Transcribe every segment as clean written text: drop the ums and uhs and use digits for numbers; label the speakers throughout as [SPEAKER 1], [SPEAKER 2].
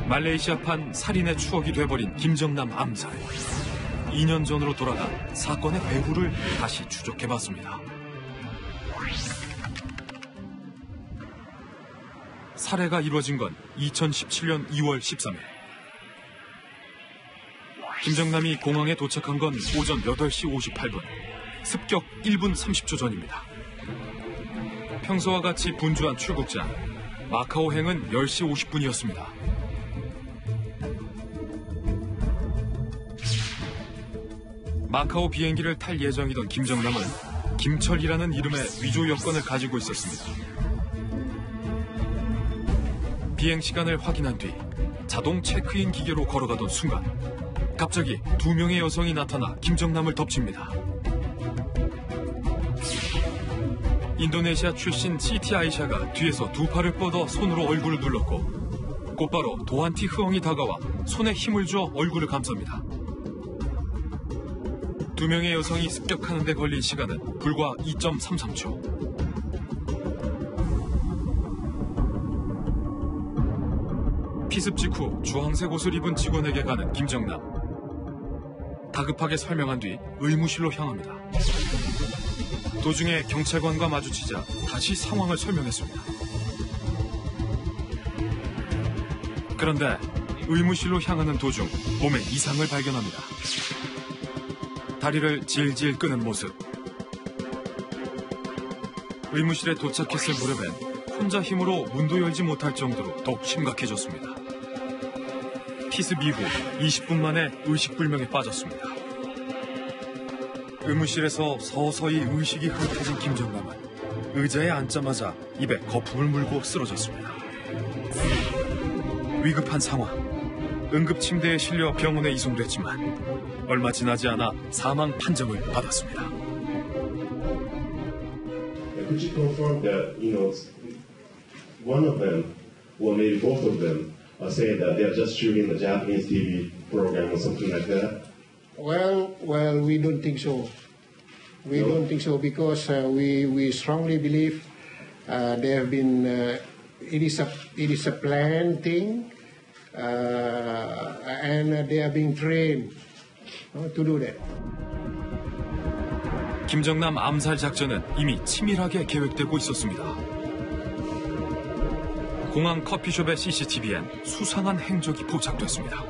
[SPEAKER 1] 말레이시아판 살인의 추억이 돼버린 김정남 암살. 2년 전으로 돌아가 사건의 배후를 다시 추적해봤습니다. 살해가 이루어진 건 2017년 2월 13일. 김정남이 공항에 도착한 건 오전 8시 58분, 습격 1분 30초 전입니다. 평소와 같이 분주한 출국장, 마카오행은 10시 50분이었습니다. 마카오 비행기를 탈 예정이던 김정남은 김철이라는 이름의 위조 여권을 가지고 있었습니다. 비행 시간을 확인한 뒤 자동 체크인 기계로 걸어가던 순간 갑자기 2명의 여성이 나타나 김정남을 덮칩니다. 인도네시아 출신 시티 아이샤가 뒤에서 두 팔을 뻗어 손으로 얼굴을 눌렀고 곧바로 도안티 흐엉이 다가와 손에 힘을 줘 얼굴을 감쌉니다. 2명의 여성이 습격하는 데 걸린 시간은 불과 2.33초. 피습 직후 주황색 옷을 입은 직원에게 가는 김정남. 다급하게 설명한 뒤 의무실로 향합니다. 도중에 경찰관과 마주치자 다시 상황을 설명했습니다. 그런데 의무실로 향하는 도중 몸에 이상을 발견합니다. 다리를 질질 끄는 모습. 의무실에 도착했을 무렵엔 혼자 힘으로 문도 열지 못할 정도로 더욱 심각해졌습니다. 피습 이후 20분 만에 의식불명에 빠졌습니다. 의무실에서 서서히 의식이 흐릿해진 김정남은 의자에 앉자마자 입에 거품을 물고 쓰러졌습니다. 위급한 상황. 응급침대에 실려 병원에 이송됐지만 얼마 지나지 않아 사망 판정을 받았습니다.
[SPEAKER 2] Could you confirm that, one of them, or maybe both of them, are saying that they are just shooting a Japanese TV program or something like that?
[SPEAKER 3] Well, we don't think so. We don't think so because we strongly believe there have been. It is a planned thing, and they are being trained to do that.
[SPEAKER 1] 김정남 암살 작전은 이미 치밀하게 계획되고 있었습니다. 공항 커피숍의 CCTV엔 수상한 행적이 포착됐습니다.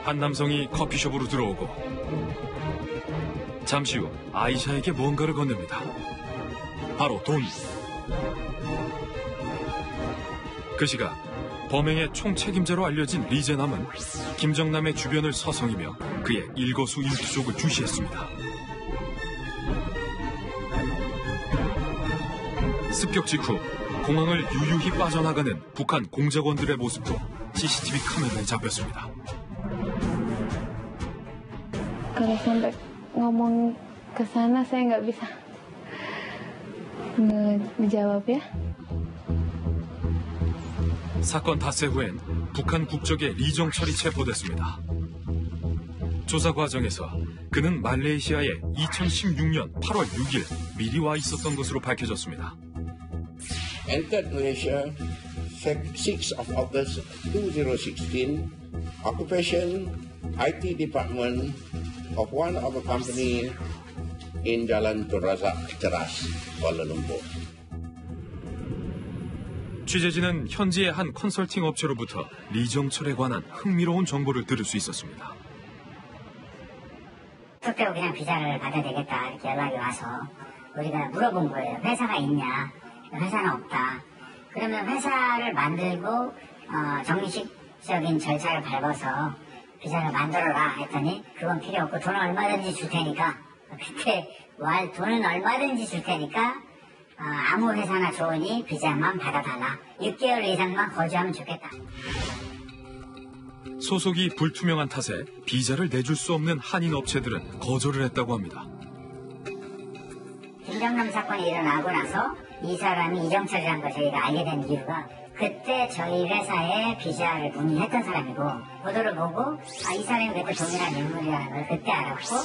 [SPEAKER 1] 한 남성이 커피숍으로 들어오고 잠시 후 아이샤에게 뭔가를 건넵니다. 바로 돈. 그 시각 범행의 총책임자로 알려진 리제남은 김정남의 주변을 서성이며 그의 일거수일투족을 주시했습니다. 습격 직후 공항을 유유히 빠져나가는 북한 공작원들의 모습도 CCTV 카메라에 잡혔습니다.
[SPEAKER 4] Kalau sampai ngomong ke sana saya nggak bisa ngejawab ya.
[SPEAKER 1] 사건 닷새 후엔 북한 국적의 리정철이 체포됐습니다. 조사 과정에서 그는 말레이시아에 2016년 8월 6일 미리 와 있었던 것으로 밝혀졌습니다.
[SPEAKER 5] Entered Malaysia 6th of August 2016. Occupation IT department of one of a company in Jalan Tun Razak, Ceras, Kuala Lumpur.
[SPEAKER 1] 취재진은 현지의 한 컨설팅 업체로부터 리정철에 관한 흥미로운 정보를 들을 수 있었습니다.
[SPEAKER 6] 그때로 그냥 비자를 받아야 되겠다 이렇게 연락이 와서 우리가 물어본 거예요. 회사가 있냐? 회사는 없다. 그러면 회사를 만들고 정식적인 절차를 밟아서 비자를 만들어라 했더니 그건 필요 없고 돈은 얼마든지 줄 테니까 그때 돈은 얼마든지 줄 테니까 아무 회사나 좋으니 비자만 받아달라. 6개월 이상만 거주하면 좋겠다.
[SPEAKER 1] 소속이 불투명한 탓에 비자를 내줄 수 없는 한인 업체들은 거절을 했다고 합니다.
[SPEAKER 6] 김정남 사건이 일어나고 나서 이 사람이 이정철이라는 걸 저희가 알게 된 이유가 그때 저희 회사에 비자를 문의했던 사람이고 보도를 보고 이 사람이 그때 동일한 인물이라는 걸 그때 알았고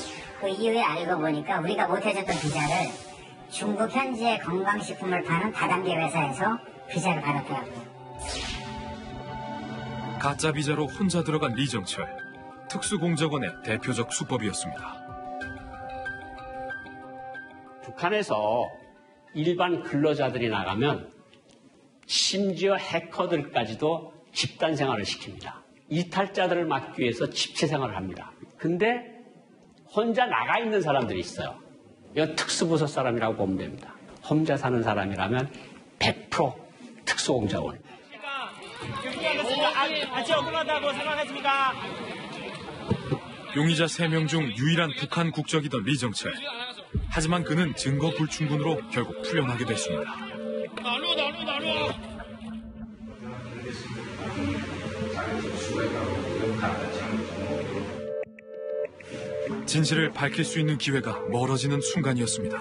[SPEAKER 6] 그 이후에 알고 보니까 우리가 못해줬던 비자를 중국 현지의 건강식품을 파는 다단계 회사에서 비자를 받았더라고요.
[SPEAKER 1] 가짜 비자로 혼자 들어간 리정철. 특수공작원의 대표적 수법이었습니다.
[SPEAKER 7] 북한에서 일반 근로자들이 나가면 심지어 해커들까지도 집단 생활을 시킵니다. 이탈자들을 막기 위해서 집체 생활을 합니다. 근데 혼자 나가 있는 사람들이 있어요. 이건 특수부서 사람이라고 보면 됩니다. 혼자 사는 사람이라면 100% 특수공작원.
[SPEAKER 8] 아직 억울하다고 생각하십니까?
[SPEAKER 1] 용의자 3명 중 유일한 북한 국적이던 리정철. 하지만 그는 증거 불충분으로 결국 풀려나게 됐습니다. 진실을 밝힐 수 있는 기회가 멀어지는 순간이었습니다.